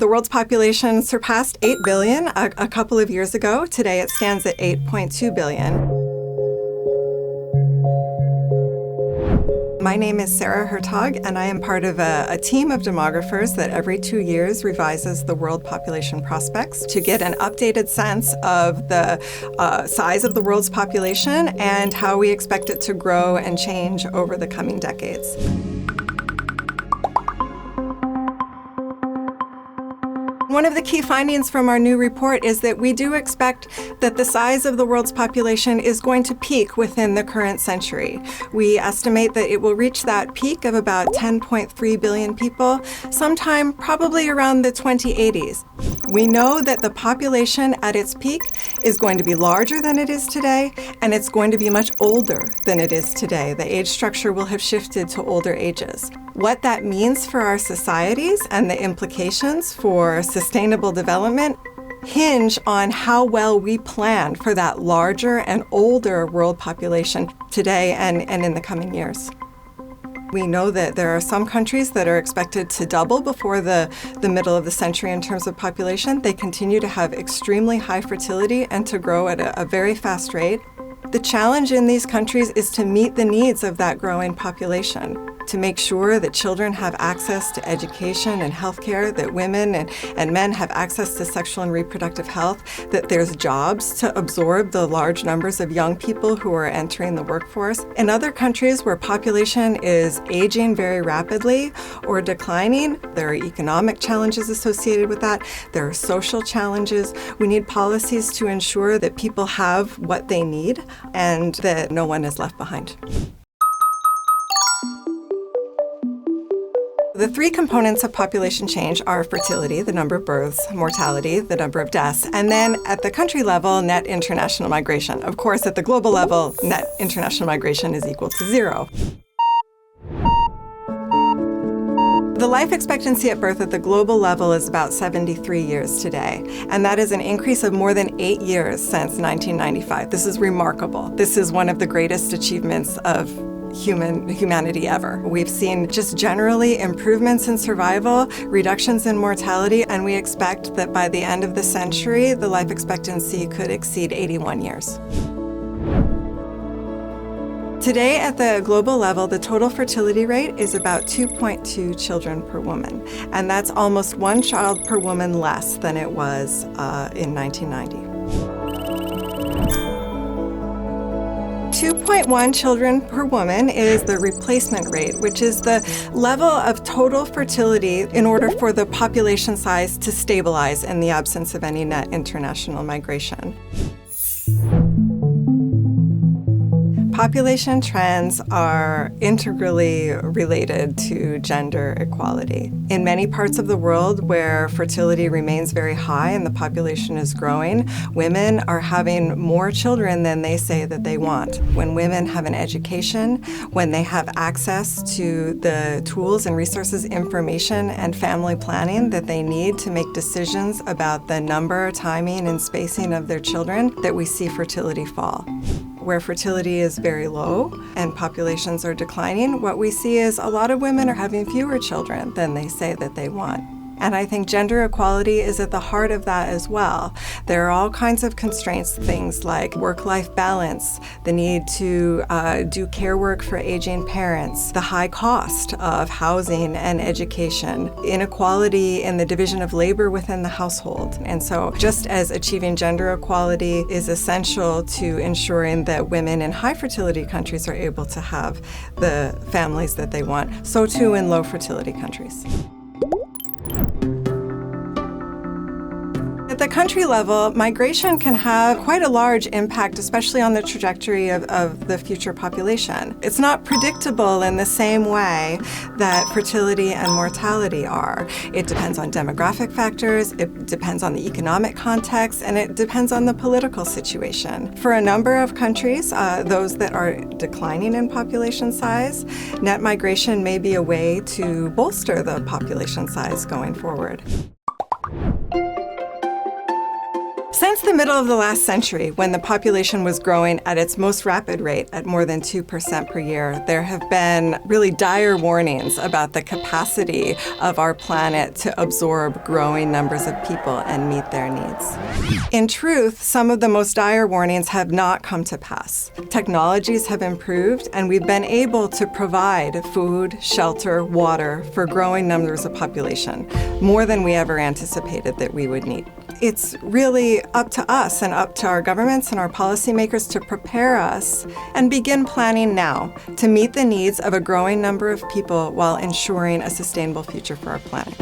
The world's population surpassed 8 billion a couple of years ago. Today it stands at 8.2 billion. My name is Sara Hertog, and I am part of a team of demographers that every 2 years revises the world population prospects to get an updated sense of the size of the world's population and how we expect it to grow and change over the coming decades. One of the key findings from our new report is that we do expect that the size of the world's population is going to peak within the current century. We estimate that it will reach that peak of about 10.3 billion people sometime probably around the 2080s. We know that the population at its peak is going to be larger than it is today, and it's going to be much older than it is today. The age structure will have shifted to older ages. What that means for our societies and the implications for sustainable development hinge on how well we plan for that larger and older world population today and in the coming years. We know that there are some countries that are expected to double before the middle of the century in terms of population. They continue to have extremely high fertility and to grow at a very fast rate. The challenge in these countries is to meet the needs of that growing population, to make sure that children have access to education and healthcare, that women and men have access to sexual and reproductive health, that there's jobs to absorb the large numbers of young people who are entering the workforce. In other countries where population is aging very rapidly or declining, there are economic challenges associated with that. There are social challenges. We need policies to ensure that people have what they need and that no one is left behind. The three components of population change are fertility, the number of births, mortality, the number of deaths, and then at the country level, net international migration. Of course, at the global level, net international migration is equal to 0. The life expectancy at birth at the global level is about 73 years today, and that is an increase of more than 8 years since 1995. This is remarkable. This is one of the greatest achievements of humanity ever. We've seen just generally improvements in survival, reductions in mortality, and we expect that by the end of the century, the life expectancy could exceed 81 years. Today, at the global level, the total fertility rate is about 2.2 children per woman, and that's almost 1 child per woman less than it was in 1990. 2.1 children per woman is the replacement rate, which is the level of total fertility in order for the population size to stabilize in the absence of any net international migration. Population trends are integrally related to gender equality. In many parts of the world where fertility remains very high and the population is growing, women are having more children than they say that they want. When women have an education, when they have access to the tools and resources, information, and family planning that they need to make decisions about the number, timing, and spacing of their children, that we see fertility fall. Where fertility is very low and populations are declining, what we see is a lot of women are having fewer children than they say that they want. And I think gender equality is at the heart of that as well. There are all kinds of constraints, things like work-life balance, the need to do care work for aging parents, the high cost of housing and education, inequality in the division of labor within the household. And so just as achieving gender equality is essential to ensuring that women in high fertility countries are able to have the families that they want, so too in low fertility countries. At the country level, migration can have quite a large impact, especially on the trajectory of the future population. It's not predictable in the same way that fertility and mortality are. It depends on demographic factors, it depends on the economic context, and it depends on the political situation. For a number of countries, those that are declining in population size, net migration may be a way to bolster the population size going forward. Since Since the middle of the last century, when the population was growing at its most rapid rate at more than 2% per year, there have been really dire warnings about the capacity of our planet to absorb growing numbers of people and meet their needs. In truth, some of the most dire warnings have not come to pass. Technologies have improved, and we've been able to provide food, shelter, water for growing numbers of population, more than we ever anticipated that we would need. It's really up to us and up to our governments and our policymakers to prepare us and begin planning now to meet the needs of a growing number of people while ensuring a sustainable future for our planet.